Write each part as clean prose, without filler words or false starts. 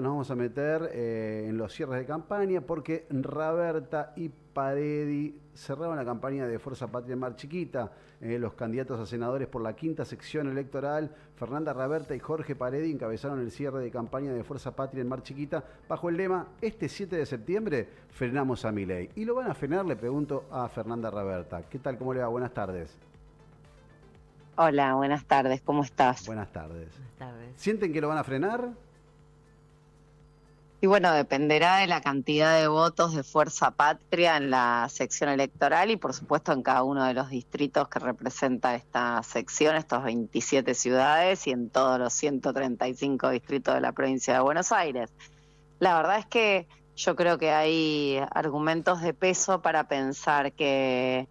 Nos vamos a meter en los cierres de campaña porque Raberta y Paredi cerraron la campaña de Fuerza Patria en Mar Chiquita. Los candidatos a senadores por la quinta sección electoral, Fernanda Raberta y Jorge Paredi, encabezaron el cierre de campaña de Fuerza Patria en Mar Chiquita bajo el lema: este 7 de septiembre frenamos a Milei. ¿Y lo van a frenar? Le pregunto a Fernanda Raberta. ¿Qué tal? ¿Cómo le va? Buenas tardes. Hola, buenas tardes, ¿cómo estás? Buenas tardes. Buenas tardes. ¿Sienten que lo van a frenar? Y bueno, dependerá de la cantidad de votos de Fuerza Patria en la sección electoral y por supuesto en cada uno de los distritos que representa esta sección, estos 27 ciudades y en todos los 135 distritos de la provincia de Buenos Aires. La verdad es que yo creo que hay argumentos de peso para pensar que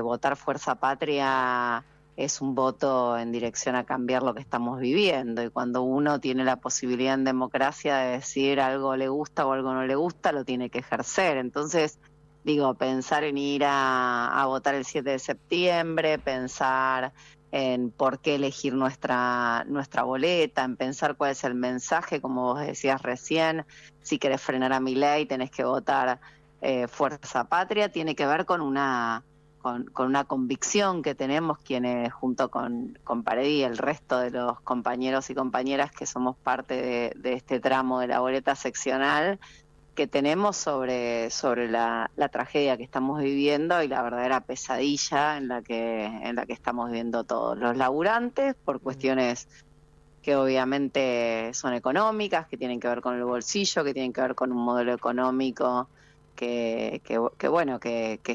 votar Fuerza Patria es un voto en dirección a cambiar lo que estamos viviendo, y cuando uno tiene la posibilidad en democracia de decir algo le gusta o algo no le gusta, lo tiene que ejercer. Entonces, digo, pensar en ir a votar el 7 de septiembre, pensar en por qué elegir nuestra boleta, en pensar cuál es el mensaje, como vos decías recién, si querés frenar a Milei tenés que votar Fuerza Patria, tiene que ver con una convicción que tenemos quienes, junto con Paredi y el resto de los compañeros y compañeras que somos parte de este tramo de la boleta seccional, que tenemos sobre la tragedia que estamos viviendo y la verdadera pesadilla en la que estamos viviendo todos los laburantes, por cuestiones que obviamente son económicas, que tienen que ver con el bolsillo, que tienen que ver con un modelo económico que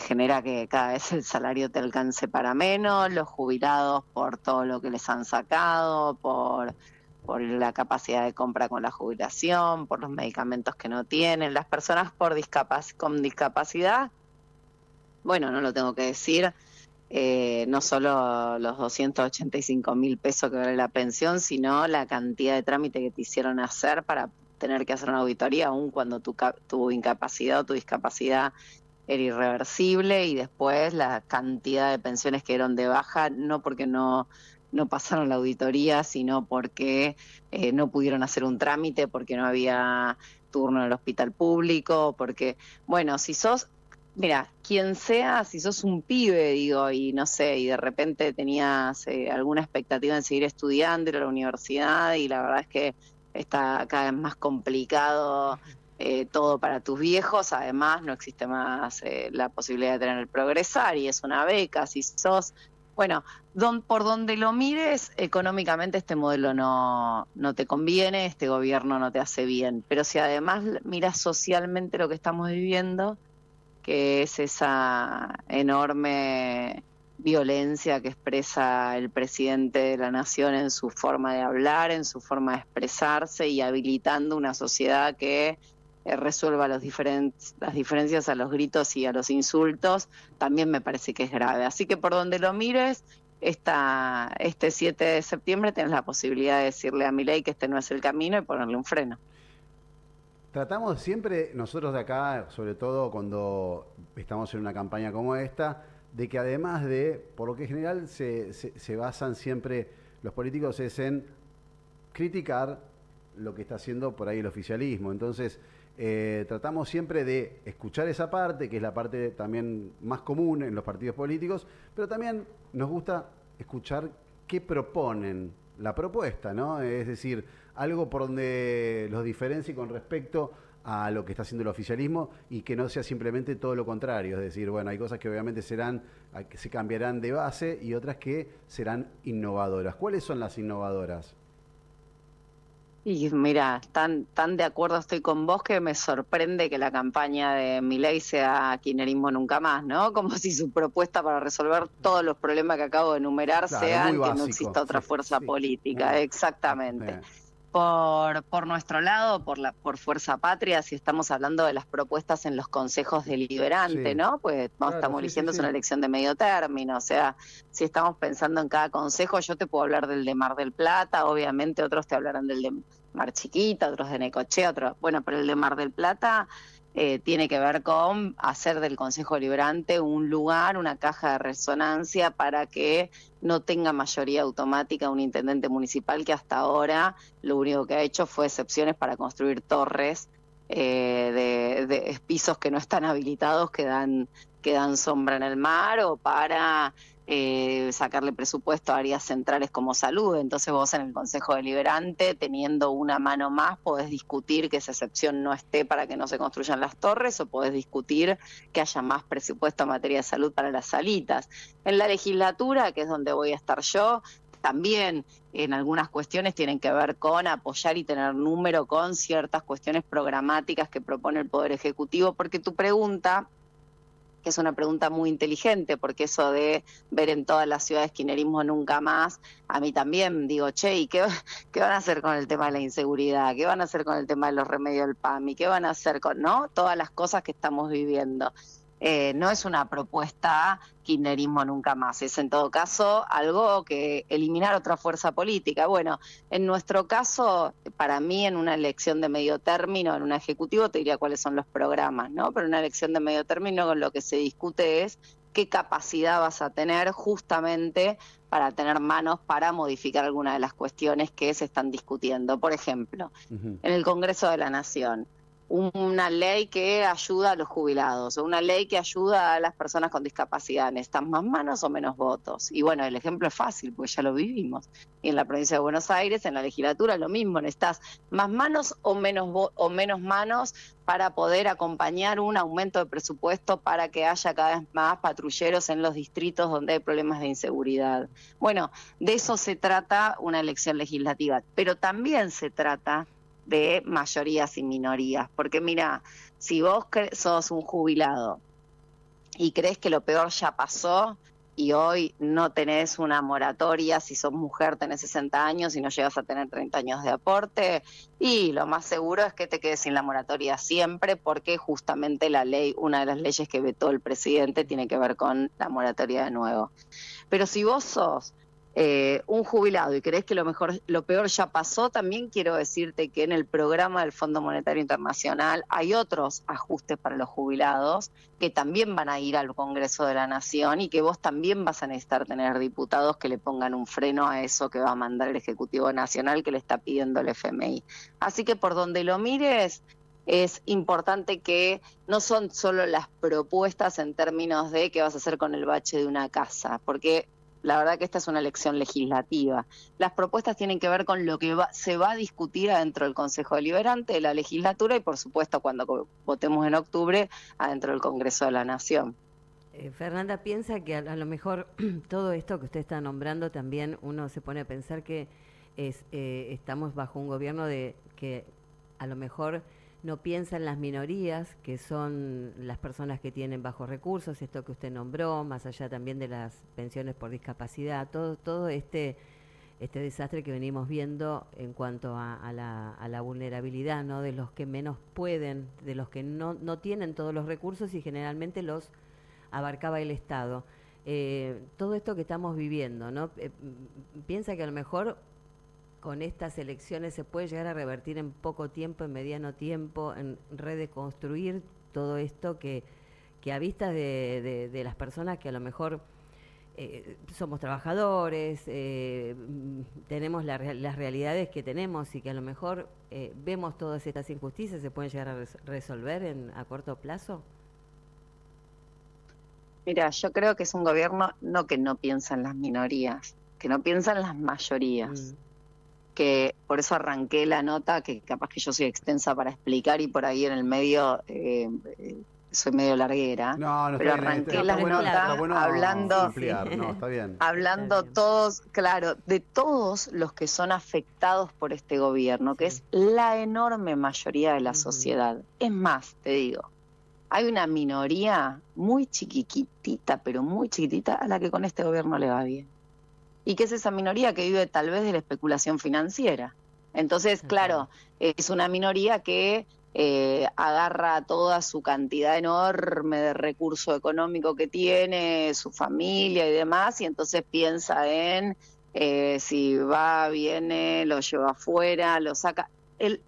genera que cada vez el salario te alcance para menos, los jubilados por todo lo que les han sacado, por la capacidad de compra con la jubilación, por los medicamentos que no tienen, las personas con discapacidad, bueno, no lo tengo que decir, no solo los 285.000 pesos que vale la pensión, sino la cantidad de trámite que te hicieron hacer para tener que hacer una auditoría, aun cuando tu incapacidad o tu discapacidad era irreversible, y después la cantidad de pensiones que dieron de baja, no porque no pasaron la auditoría, sino porque no pudieron hacer un trámite, porque no había turno en el hospital público, porque, bueno, mira, quien sea, si sos un pibe, digo, y no sé, y de repente tenías alguna expectativa en seguir estudiando, ir a la universidad, y la verdad es que está cada vez más complicado todo para tus viejos. Además no existe más la posibilidad de tener el Progresar, y es una beca, si sos, bueno, por donde lo mires, económicamente este modelo no te conviene, este gobierno no te hace bien, pero si además miras socialmente lo que estamos viviendo, que es esa enorme violencia que expresa el presidente de la nación en su forma de hablar, en su forma de expresarse, y habilitando una sociedad que resuelva las diferencias a los gritos y a los insultos, también me parece que es grave. Así que por donde lo mires, este 7 de septiembre tenés la posibilidad de decirle a Milei que este no es el camino y ponerle un freno. Tratamos siempre, nosotros de acá, sobre todo cuando estamos en una campaña como esta, de que además de, por lo que en general se basan siempre los políticos, es en criticar lo que está haciendo por ahí el oficialismo. Entonces, tratamos siempre de escuchar esa parte, que es la parte también más común en los partidos políticos, pero también nos gusta escuchar qué proponen, la propuesta, ¿no? Es decir, algo por donde los diferencie con respecto a lo que está haciendo el oficialismo, y que no sea simplemente todo lo contrario. Es decir, bueno, hay cosas que obviamente que se cambiarán de base, y otras que serán innovadoras. ¿Cuáles son las innovadoras? Y mira, tan de acuerdo estoy con vos que me sorprende que la campaña de Milei sea kirchnerismo nunca más, ¿no? Como si su propuesta para resolver todos los problemas que acabo de enumerar Claro, muy sean que no básico. exista otra Sí, fuerza sí, política. muy, Exactamente. Por nuestro lado, por Fuerza Patria, si estamos hablando de las propuestas en los consejos deliberantes, sí, ¿no? Pues claro, estamos sí, sí, eligiendo, es una sí. elección de medio término, o sea, si estamos pensando en cada consejo, yo te puedo hablar del de Mar del Plata, obviamente otros te hablarán Mar Chiquita, otros de Necochea, otros, bueno, pero el de Mar del Plata tiene que ver con hacer del Consejo Deliberante un lugar, una caja de resonancia para que no tenga mayoría automática un intendente municipal que hasta ahora lo único que ha hecho fue excepciones para construir torres de pisos que no están habilitados, que dan sombra en el mar, o para sacarle presupuesto a áreas centrales como salud. Entonces vos en el Consejo Deliberante, teniendo una mano más, podés discutir que esa excepción no esté para que no se construyan las torres, o podés discutir que haya más presupuesto en materia de salud para las salitas. En la legislatura, que es donde voy a estar yo, también en algunas cuestiones tienen que ver con apoyar y tener número con ciertas cuestiones programáticas que propone el Poder Ejecutivo, porque tu pregunta, que es una pregunta muy inteligente, porque eso de ver en todas las ciudades kirchnerismo nunca más, a mí también digo, che, ¿y qué van a hacer con el tema de la inseguridad? ¿Qué van a hacer con el tema de los remedios del PAMI? ¿Qué van a hacer con, no? Todas las cosas que estamos viviendo. No es una propuesta kirchnerismo nunca más, es en todo caso algo que eliminar otra fuerza política. Bueno, en nuestro caso, para mí en una elección de medio término, en un ejecutivo te diría cuáles son los programas, ¿no? Pero en una elección de medio término con lo que se discute es qué capacidad vas a tener justamente para tener manos para modificar algunas de las cuestiones que se están discutiendo. Por ejemplo, en el Congreso de la Nación, una ley que ayuda a los jubilados, o una ley que ayuda a las personas con discapacidad. ¿Necesitan más manos o menos votos? Y bueno, el ejemplo es fácil, porque ya lo vivimos. Y en la provincia de Buenos Aires, en la legislatura, lo mismo. ¿Necesitas más manos o menos manos para poder acompañar un aumento de presupuesto para que haya cada vez más patrulleros en los distritos donde hay problemas de inseguridad? Bueno, de eso se trata una elección legislativa, pero también se trata de mayorías y minorías, porque mira, si vos sos un jubilado y crees que lo peor ya pasó y hoy no tenés una moratoria, si sos mujer tenés 60 años y no llegas a tener 30 años de aporte, y lo más seguro es que te quedes sin la moratoria siempre, porque justamente la ley, una de las leyes que vetó el presidente tiene que ver con la moratoria de nuevo. Pero si vos sos un jubilado y crees que lo peor ya pasó, también quiero decirte que en el programa del Fondo Monetario Internacional hay otros ajustes para los jubilados que también van a ir al Congreso de la Nación, y que vos también vas a necesitar tener diputados que le pongan un freno a eso que va a mandar el Ejecutivo Nacional, que le está pidiendo el FMI. Así que por donde lo mires, es importante que no son solo las propuestas en términos de qué vas a hacer con el bache de una casa, porque la verdad que esta es una elección legislativa. Las propuestas tienen que ver con lo que se va a discutir adentro del Consejo Deliberante de la legislatura, y por supuesto cuando votemos en octubre adentro del Congreso de la Nación. Fernanda, piensa que a lo mejor todo esto que usted está nombrando, también uno se pone a pensar que estamos bajo un gobierno que a lo mejor no piensa en las minorías, que son las personas que tienen bajos recursos, esto que usted nombró, más allá también de las pensiones por discapacidad, todo este desastre que venimos viendo en cuanto a la vulnerabilidad, ¿no? De los que menos pueden, de los que no tienen todos los recursos, y generalmente los abarcaba el Estado. Todo esto que estamos viviendo, ¿no? Piensa que a lo mejor con estas elecciones se puede llegar a revertir en poco tiempo, en mediano tiempo, en redeconstruir todo esto que a vista de las personas que a lo mejor somos trabajadores, tenemos las realidades que tenemos, y que a lo mejor vemos todas estas injusticias, ¿se pueden llegar a resolver a corto plazo? Mira, yo creo que es un gobierno que no piensa en las minorías, que no piensa en las mayorías. Que por eso arranqué la nota, que capaz que yo soy extensa para explicar y por ahí en el medio soy medio larguera, pero arranqué la nota hablando todos, claro, de todos los que son afectados por este gobierno, que es la enorme mayoría de la sociedad. Es más, te digo, hay una minoría muy chiquitita, pero muy chiquitita, a la que con este gobierno le va bien. Y que es esa minoría que vive tal vez de la especulación financiera. Entonces, claro, es una minoría que agarra toda su cantidad enorme de recurso económico que tiene, su familia y demás, y entonces piensa en si va, viene, lo lleva afuera, lo saca.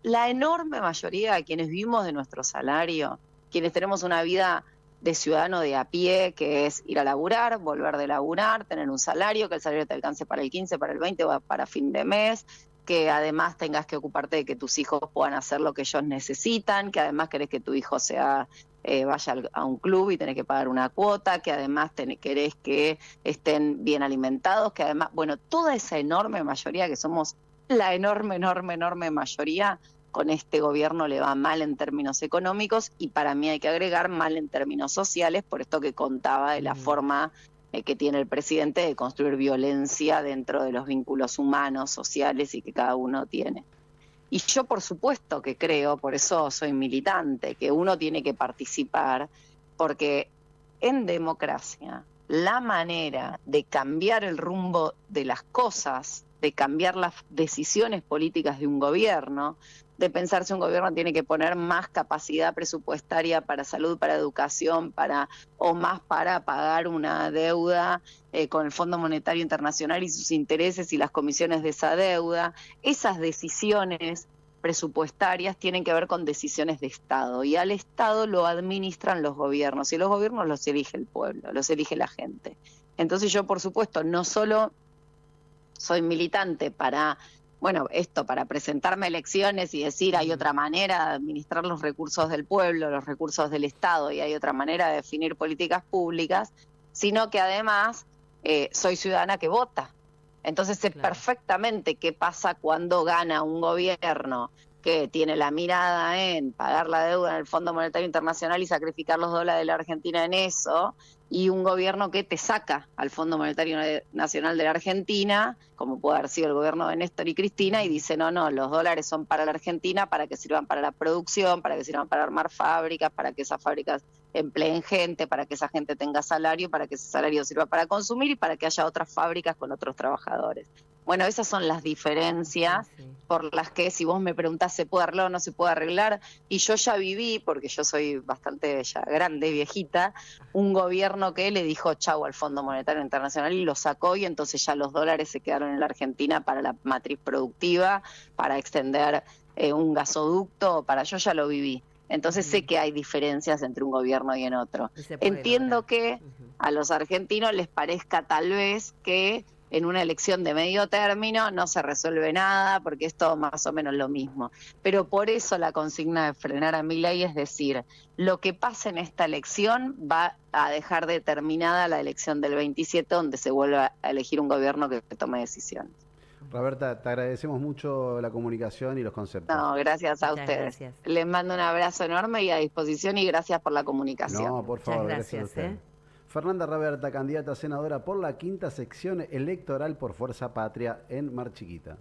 la enorme mayoría de quienes vivimos de nuestro salario, quienes tenemos una vida de ciudadano de a pie, que es ir a laburar, volver de laburar, tener un salario, que el salario te alcance para el 15, para el 20 o para fin de mes, que además tengas que ocuparte de que tus hijos puedan hacer lo que ellos necesitan, que además querés que tu hijo vaya a un club y tenés que pagar una cuota, que además querés que estén bien alimentados, que además, bueno, toda esa enorme mayoría, que somos la enorme mayoría, con este gobierno le va mal en términos económicos y para mí hay que agregar mal en términos sociales, por esto que contaba de la forma que tiene el presidente de construir violencia dentro de los vínculos humanos, sociales y que cada uno tiene. Y yo por supuesto que creo, por eso soy militante, que uno tiene que participar, porque en democracia la manera de cambiar el rumbo de las cosas, de cambiar las decisiones políticas de un gobierno, de pensar si un gobierno tiene que poner más capacidad presupuestaria para salud, para educación, o más para pagar una deuda con el Fondo Monetario Internacional y sus intereses y las comisiones de esa deuda. Esas decisiones presupuestarias tienen que ver con decisiones de Estado, y al Estado lo administran los gobiernos, y los gobiernos los elige el pueblo, los elige la gente. Entonces yo, por supuesto, no solo soy militante para presentarme a elecciones y decir hay otra manera de administrar los recursos del pueblo, los recursos del Estado, y hay otra manera de definir políticas públicas, sino que además soy ciudadana que vota. Entonces sé perfectamente qué pasa cuando gana un gobierno que tiene la mirada en pagar la deuda en el Fondo Monetario Internacional y sacrificar los dólares de la Argentina en eso, y un gobierno que te saca al Fondo Monetario Nacional de la Argentina, como puede haber sido el gobierno de Néstor y Cristina, y dice, no, los dólares son para la Argentina, para que sirvan para la producción, para que sirvan para armar fábricas, para que esas fábricas empleen gente, para que esa gente tenga salario, para que ese salario sirva para consumir y para que haya otras fábricas con otros trabajadores. Bueno, esas son las diferencias por las que, si vos me preguntás, ¿se puede arreglar o no se puede arreglar? Y yo ya viví, porque yo soy bastante ya grande, viejita, un gobierno que le dijo chau al Fondo Monetario Internacional y lo sacó, y entonces ya los dólares se quedaron en la Argentina para la matriz productiva, para extender un gasoducto, yo ya lo viví. Entonces sé que hay diferencias entre un gobierno y en otro. Entiendo que a los argentinos les parezca tal vez que en una elección de medio término no se resuelve nada, porque es todo más o menos lo mismo. Pero por eso la consigna de frenar a Milei es decir, lo que pase en esta elección va a dejar determinada la elección del 27, donde se vuelva a elegir un gobierno que tome decisiones. Roberta, te agradecemos mucho la comunicación y los conceptos. No, gracias a ustedes. Gracias. Les mando un abrazo enorme y a disposición, y gracias por la comunicación. No, por favor, gracias a usted. Fernanda Raberta, candidata a senadora por la 5ª sección electoral por Fuerza Patria en Mar Chiquita.